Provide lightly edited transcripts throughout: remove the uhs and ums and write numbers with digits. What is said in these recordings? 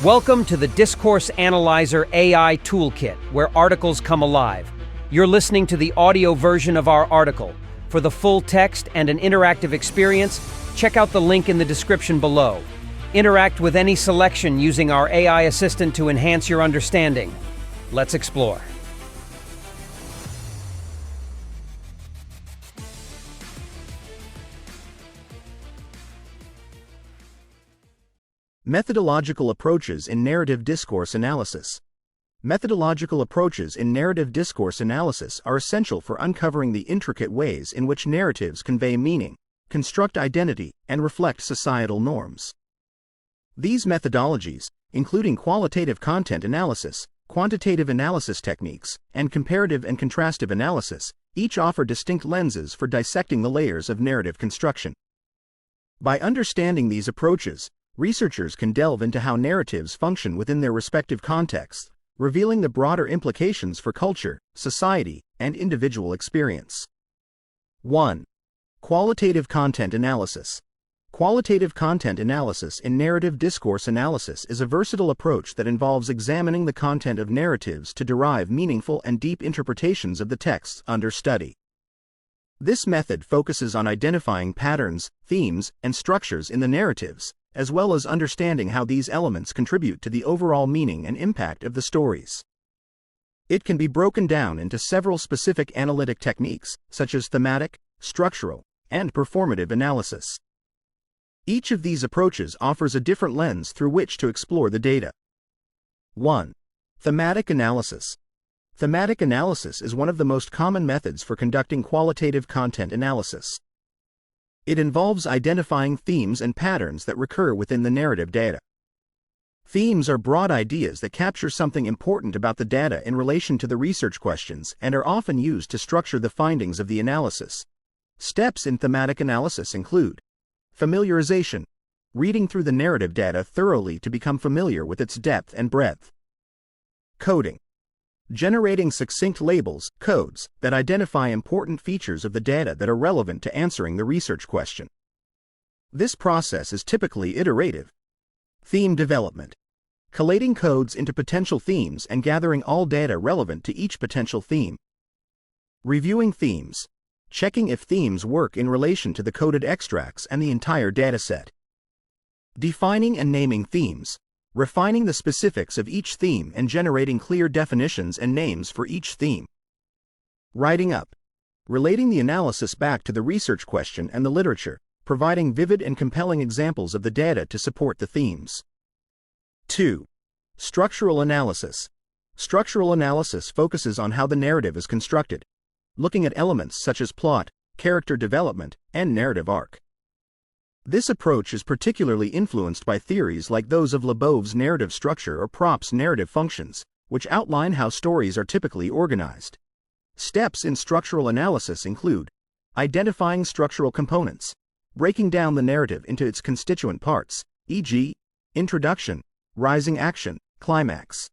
Welcome to the Discourse Analyzer AI Toolkit, where articles come alive. You're listening to the audio version of our article. For the full text and an interactive experience, check out the link in the description below. Interact with any selection using our AI assistant to enhance your understanding. Let's explore. Methodological Approaches in Narrative Discourse Analysis. Methodological approaches in narrative discourse analysis are essential for uncovering the intricate ways in which narratives convey meaning, construct identity, and reflect societal norms. These methodologies, including qualitative content analysis, quantitative analysis techniques, and comparative and contrastive analysis, each offer distinct lenses for dissecting the layers of narrative construction. By understanding these approaches, researchers can delve into how narratives function within their respective contexts, revealing the broader implications for culture, society, and individual experience. 1. Qualitative content analysis. Qualitative content analysis in narrative discourse analysis is a versatile approach that involves examining the content of narratives to derive meaningful and deep interpretations of the texts under study. This method focuses on identifying patterns, themes, and structures in the narratives, as well as understanding how these elements contribute to the overall meaning and impact of the stories. It can be broken down into several specific analytic techniques, such as thematic, structural, and performative analysis. Each of these approaches offers a different lens through which to explore the data. 1. Thematic analysis. Thematic analysis is one of the most common methods for conducting qualitative content analysis. It involves identifying themes and patterns that recur within the narrative data. Themes are broad ideas that capture something important about the data in relation to the research questions and are often used to structure the findings of the analysis. Steps in thematic analysis include familiarization, reading through the narrative data thoroughly to become familiar with its depth and breadth. Coding, generating succinct labels, codes, that identify important features of the data that are relevant to answering the research question. This process is typically iterative. Theme development, collating codes into potential themes and gathering all data relevant to each potential theme. Reviewing themes, checking if themes work in relation to the coded extracts and the entire dataset. Defining and naming themes, refining the specifics of each theme and generating clear definitions and names for each theme. Writing up, relating the analysis back to the research question and the literature, providing vivid and compelling examples of the data to support the themes. 2. Structural analysis. Structural analysis focuses on how the narrative is constructed, looking at elements such as plot, character development, and narrative arc. This approach is particularly influenced by theories like those of Lebow's narrative structure or Propp's narrative functions, which outline how stories are typically organized. Steps in structural analysis include identifying structural components, breaking down the narrative into its constituent parts, e.g., introduction, rising action, climax.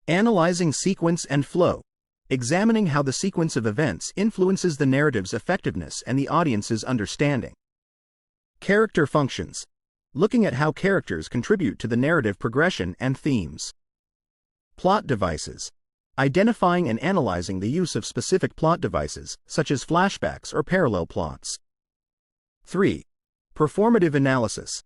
Analyzing sequence and flow, examining how the sequence of events influences the narrative's effectiveness and the audience's understanding. Character functions, looking at how characters contribute to the narrative progression and themes. Plot devices, identifying and analyzing the use of specific plot devices, such as flashbacks or parallel plots. 3. Performative analysis.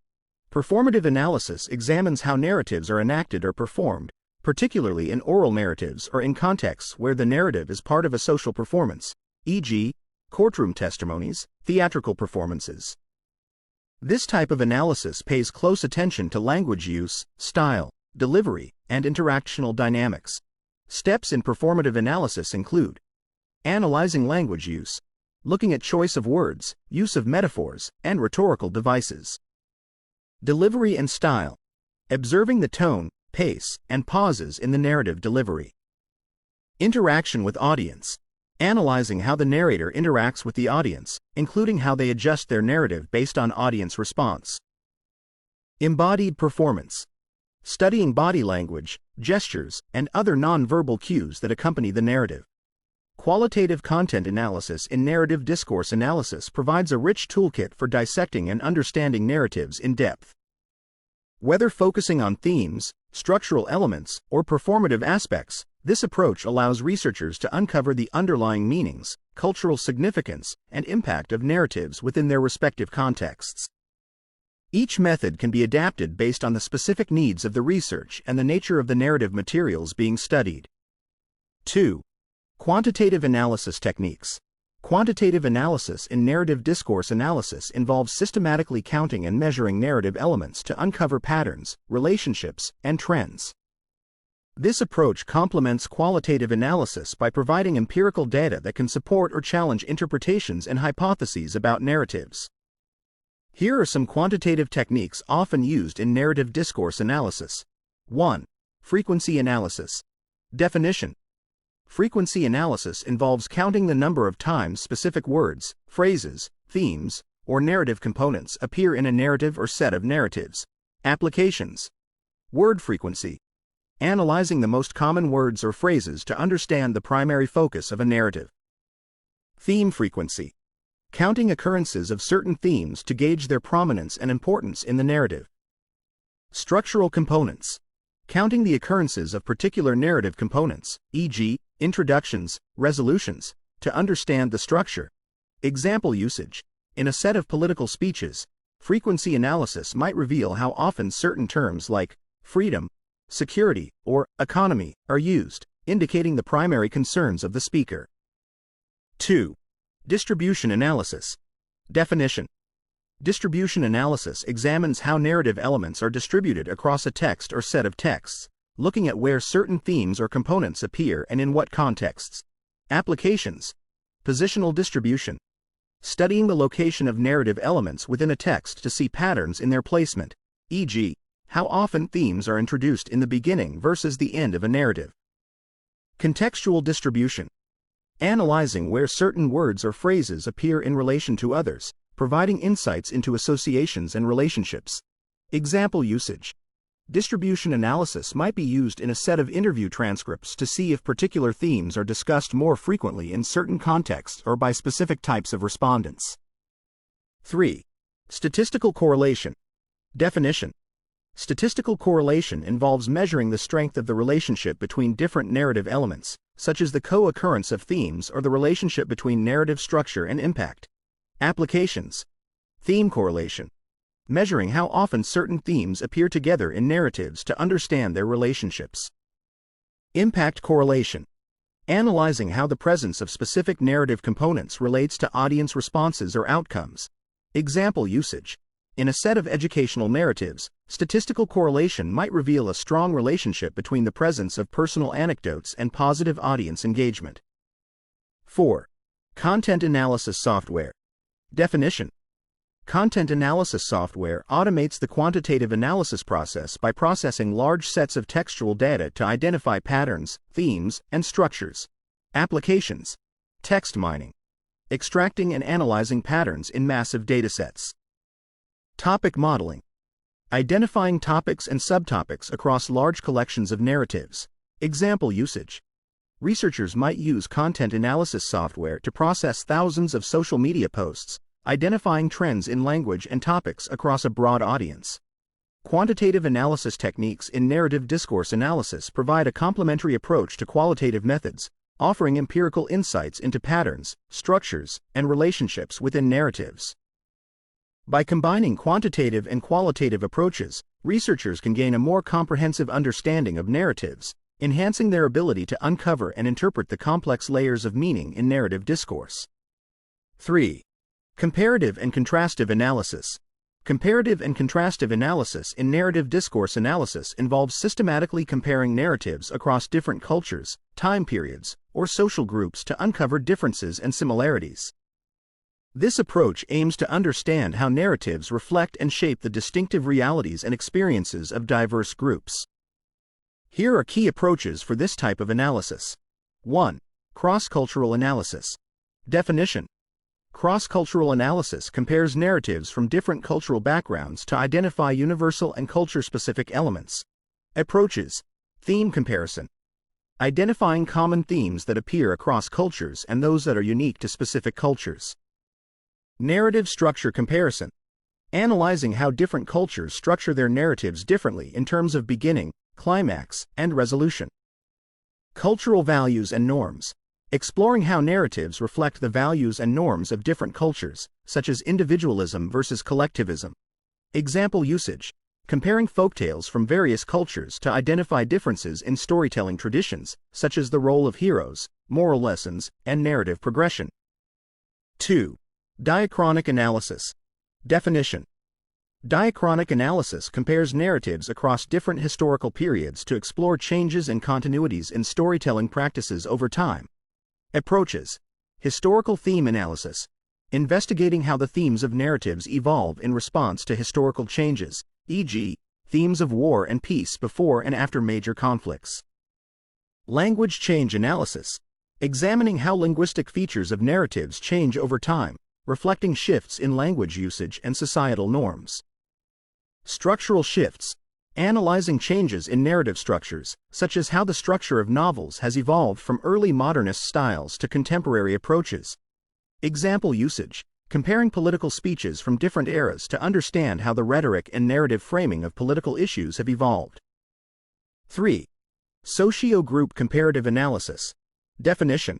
Performative analysis examines how narratives are enacted or performed, particularly in oral narratives or in contexts where the narrative is part of a social performance, e.g., courtroom testimonies, theatrical performances. This type of analysis pays close attention to language use, style, delivery, and interactional dynamics. Steps in performative analysis include analyzing language use, looking at choice of words, use of metaphors, and rhetorical devices. Delivery and style, observing the tone, pace, and pauses in the narrative delivery. Interaction with audience, analyzing how the narrator interacts with the audience, including how they adjust their narrative based on audience response. Embodied performance, studying body language, gestures, and other nonverbal cues that accompany the narrative. Qualitative content analysis in narrative discourse analysis provides a rich toolkit for dissecting and understanding narratives in depth. Whether focusing on themes, structural elements, or performative aspects, this approach allows researchers to uncover the underlying meanings, cultural significance, and impact of narratives within their respective contexts. Each method can be adapted based on the specific needs of the research and the nature of the narrative materials being studied. 2. Quantitative analysis techniques. Quantitative analysis in narrative discourse analysis involves systematically counting and measuring narrative elements to uncover patterns, relationships, and trends. This approach complements qualitative analysis by providing empirical data that can support or challenge interpretations and hypotheses about narratives. Here are some quantitative techniques often used in narrative discourse analysis. 1. Frequency analysis. Definition. Frequency analysis involves counting the number of times specific words, phrases, themes, or narrative components appear in a narrative or set of narratives. Applications. Word frequency. Analyzing the most common words or phrases to understand the primary focus of a narrative. Theme frequency. Counting occurrences of certain themes to gauge their prominence and importance in the narrative. Structural components. Counting the occurrences of particular narrative components, e.g., introductions, resolutions, to understand the structure. Example usage. In a set of political speeches, frequency analysis might reveal how often certain terms like freedom, security, or economy are used, indicating the primary concerns of the speaker. 2. Distribution analysis. Definition. Distribution analysis examines how narrative elements are distributed across a text or set of texts, looking at where certain themes or components appear and in what contexts. Applications. Positional distribution. Studying the location of narrative elements within a text to see patterns in their placement, e.g., how often themes are introduced in the beginning versus the end of a narrative. Contextual distribution. Analyzing where certain words or phrases appear in relation to others, providing insights into associations and relationships. Example usage. Distribution analysis might be used in a set of interview transcripts to see if particular themes are discussed more frequently in certain contexts or by specific types of respondents. 3. Statistical correlation. Definition. Statistical correlation involves measuring the strength of the relationship between different narrative elements, such as the co-occurrence of themes or the relationship between narrative structure and impact. Applications. Theme correlation. Measuring how often certain themes appear together in narratives to understand their relationships. Impact correlation. Analyzing how the presence of specific narrative components relates to audience responses or outcomes. Example usage. In a set of educational narratives, statistical correlation might reveal a strong relationship between the presence of personal anecdotes and positive audience engagement. 4. Content analysis software. Definition. Content analysis software automates the quantitative analysis process by processing large sets of textual data to identify patterns, themes, and structures. Applications. Text mining. Extracting and analyzing patterns in massive datasets. Topic modeling. Identifying topics and subtopics across large collections of narratives. Example usage. Researchers might use content analysis software to process thousands of social media posts, identifying trends in language and topics across a broad audience. Quantitative analysis techniques in narrative discourse analysis provide a complementary approach to qualitative methods, offering empirical insights into patterns, structures, and relationships within narratives. By combining quantitative and qualitative approaches, researchers can gain a more comprehensive understanding of narratives, enhancing their ability to uncover and interpret the complex layers of meaning in narrative discourse. 3. Comparative and contrastive analysis. Comparative and contrastive analysis in narrative discourse analysis involves systematically comparing narratives across different cultures, time periods, or social groups to uncover differences and similarities. This approach aims to understand how narratives reflect and shape the distinctive realities and experiences of diverse groups. Here are key approaches for this type of analysis. 1. Cross-cultural analysis. Definition. Cross-cultural analysis compares narratives from different cultural backgrounds to identify universal and culture-specific elements. Approaches. Theme comparison. Identifying common themes that appear across cultures and those that are unique to specific cultures. Narrative structure comparison. analyzing how different cultures structure their narratives differently in terms of beginning, climax, and resolution. Cultural values and norms. Exploring how narratives reflect the values and norms of different cultures, such as individualism versus collectivism. Example usage. Comparing folktales from various cultures to identify differences in storytelling traditions, such as the role of heroes, moral lessons, and narrative progression. 2. Diachronic analysis. Definition. Diachronic analysis compares narratives across different historical periods to explore changes and continuities in storytelling practices over time. Approaches. Historical theme analysis. Investigating how the themes of narratives evolve in response to historical changes, e.g., themes of war and peace before and after major conflicts. Language change analysis. Examining how linguistic features of narratives change over time, reflecting shifts in language usage and societal norms. Structural shifts. Analyzing changes in narrative structures, such as how the structure of novels has evolved from early modernist styles to contemporary approaches. Example usage. Comparing political speeches from different eras to understand how the rhetoric and narrative framing of political issues have evolved. 3. Socio-group comparative analysis. Definition.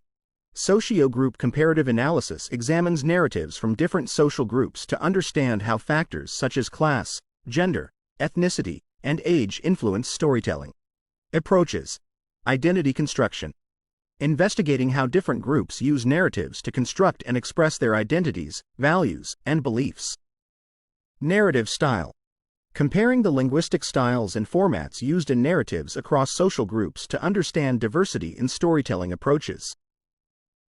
Socio-group comparative analysis examines narratives from different social groups to understand how factors such as class, gender, ethnicity, and age influence storytelling. Approaches. Identity construction. Investigating how different groups use narratives to construct and express their identities, values, and beliefs. Narrative style. Comparing the linguistic styles and formats used in narratives across social groups to understand diversity in storytelling approaches.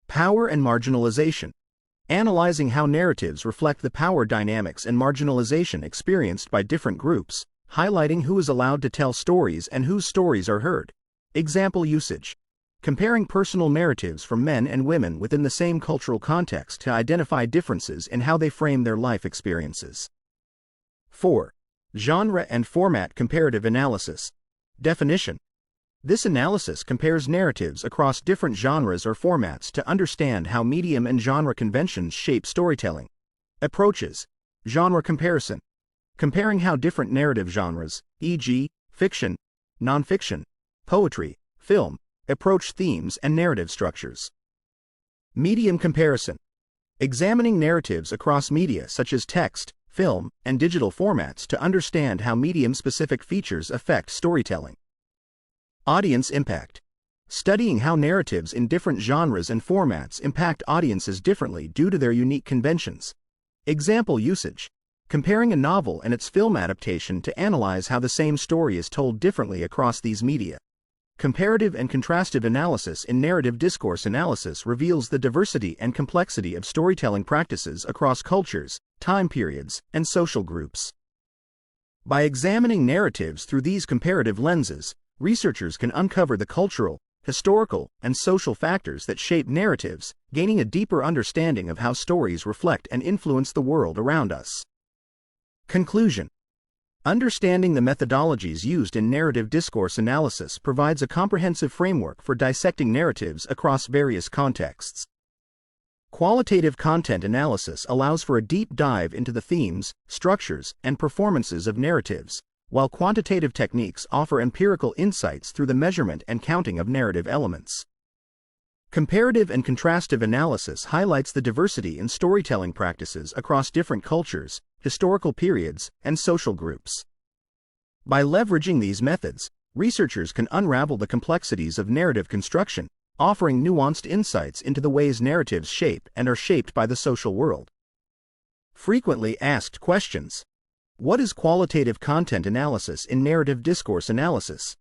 Power and marginalization. Analyzing how narratives reflect the power dynamics and marginalization experienced by different groups, highlighting who is allowed to tell stories and whose stories are heard. Example usage. Comparing personal narratives from men and women within the same cultural context to identify differences in how they frame their life experiences. 4. Genre and format comparative analysis. Definition. This analysis compares narratives across different genres or formats to understand how medium and genre conventions shape storytelling. Approaches. Genre comparison. Comparing how different narrative genres, e.g., fiction, nonfiction, poetry, film, approach themes and narrative structures. Medium comparison. Examining narratives across media such as text, film, and digital formats to understand how medium-specific features affect storytelling. Audience impact. Studying how narratives in different genres and formats impact audiences differently due to their unique conventions. Example usage. Comparing a novel and its film adaptation to analyze how the same story is told differently across these media. Comparative and contrastive analysis in narrative discourse analysis reveals the diversity and complexity of storytelling practices across cultures, time periods, and social groups. By examining narratives through these comparative lenses, researchers can uncover the cultural, historical, and social factors that shape narratives, gaining a deeper understanding of how stories reflect and influence the world around us. Conclusion. Understanding the methodologies used in narrative discourse analysis provides a comprehensive framework for dissecting narratives across various contexts. Qualitative content analysis allows for a deep dive into the themes, structures, and performances of narratives, while quantitative techniques offer empirical insights through the measurement and counting of narrative elements. Comparative and contrastive analysis highlights the diversity in storytelling practices across different cultures, historical periods, and social groups. By leveraging these methods, researchers can unravel the complexities of narrative construction, offering nuanced insights into the ways narratives shape and are shaped by the social world. Frequently asked questions. What is qualitative content analysis in narrative discourse analysis?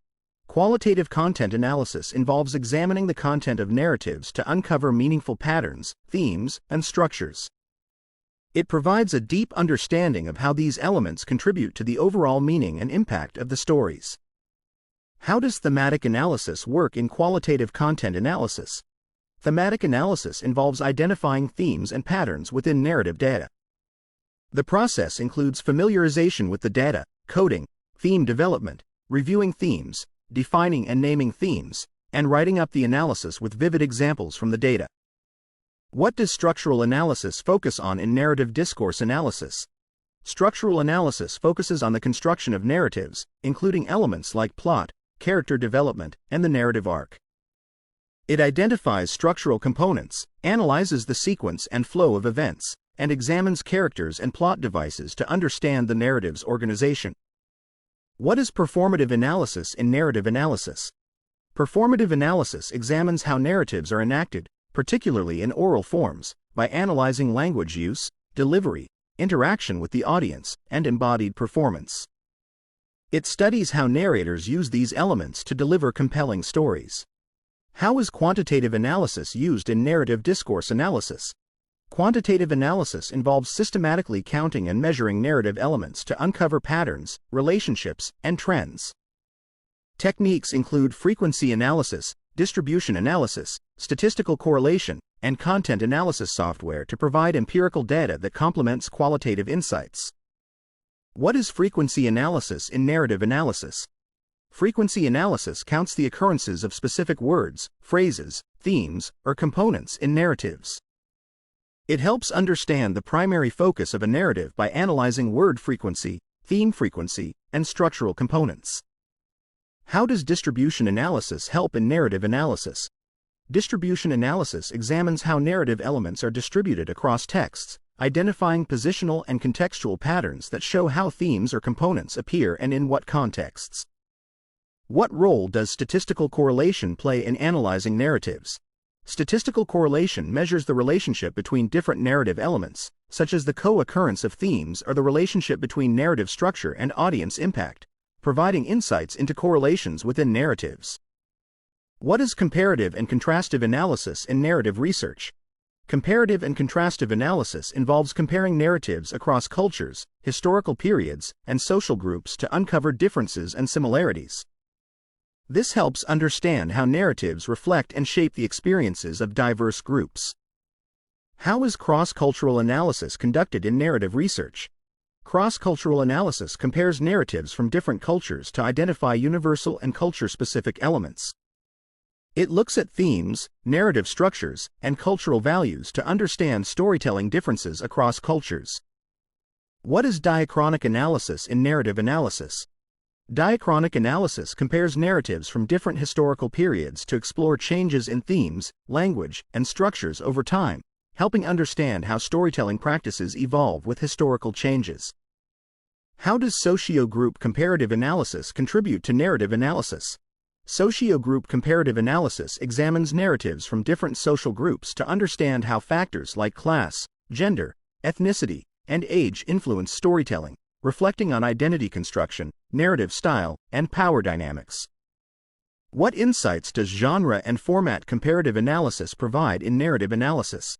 Qualitative content analysis involves examining the content of narratives to uncover meaningful patterns, themes, and structures. It provides a deep understanding of how these elements contribute to the overall meaning and impact of the stories. How does thematic analysis work in qualitative content analysis? Thematic analysis involves identifying themes and patterns within narrative data. The process includes familiarization with the data, coding, theme development, reviewing themes, defining and naming themes, and writing up the analysis with vivid examples from the data. What does structural analysis focus on in narrative discourse analysis? Structural analysis focuses on the construction of narratives, including elements like plot, character development, and the narrative arc. It identifies structural components, analyzes the sequence and flow of events, and examines characters and plot devices to understand the narrative's organization. What is performative analysis in narrative analysis? Performative analysis examines how narratives are enacted, particularly in oral forms, by analyzing language use, delivery, interaction with the audience, and embodied performance. It studies how narrators use these elements to deliver compelling stories. How is quantitative analysis used in narrative discourse analysis? Quantitative analysis involves systematically counting and measuring narrative elements to uncover patterns, relationships, and trends. Techniques include frequency analysis, distribution analysis, statistical correlation, and content analysis software to provide empirical data that complements qualitative insights. What is frequency analysis in narrative analysis? Frequency analysis counts the occurrences of specific words, phrases, themes, or components in narratives. It helps understand the primary focus of a narrative by analyzing word frequency, theme frequency, and structural components. How does distribution analysis help in narrative analysis? Distribution analysis examines how narrative elements are distributed across texts, identifying positional and contextual patterns that show how themes or components appear and in what contexts. What role does statistical correlation play in analyzing narratives? Statistical correlation measures the relationship between different narrative elements, such as the co-occurrence of themes or the relationship between narrative structure and audience impact, providing insights into correlations within narratives. What is comparative and contrastive analysis in narrative research? Comparative and contrastive analysis involves comparing narratives across cultures, historical periods, and social groups to uncover differences and similarities. This helps understand how narratives reflect and shape the experiences of diverse groups. How is cross-cultural analysis conducted in narrative research? Cross-cultural analysis compares narratives from different cultures to identify universal and culture-specific elements. It looks at themes, narrative structures, and cultural values to understand storytelling differences across cultures. What is diachronic analysis in narrative analysis? Diachronic analysis compares narratives from different historical periods to explore changes in themes, language, and structures over time, helping understand how storytelling practices evolve with historical changes. How does socio-group comparative analysis contribute to narrative analysis? Socio-group comparative analysis examines narratives from different social groups to understand how factors like class, gender, ethnicity, and age influence storytelling, reflecting on identity construction, narrative style, and power dynamics. What insights does genre and format comparative analysis provide in narrative analysis?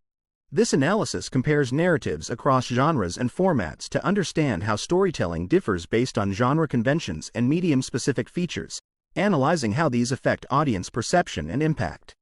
This analysis compares narratives across genres and formats to understand how storytelling differs based on genre conventions and medium-specific features, analyzing how these affect audience perception and impact.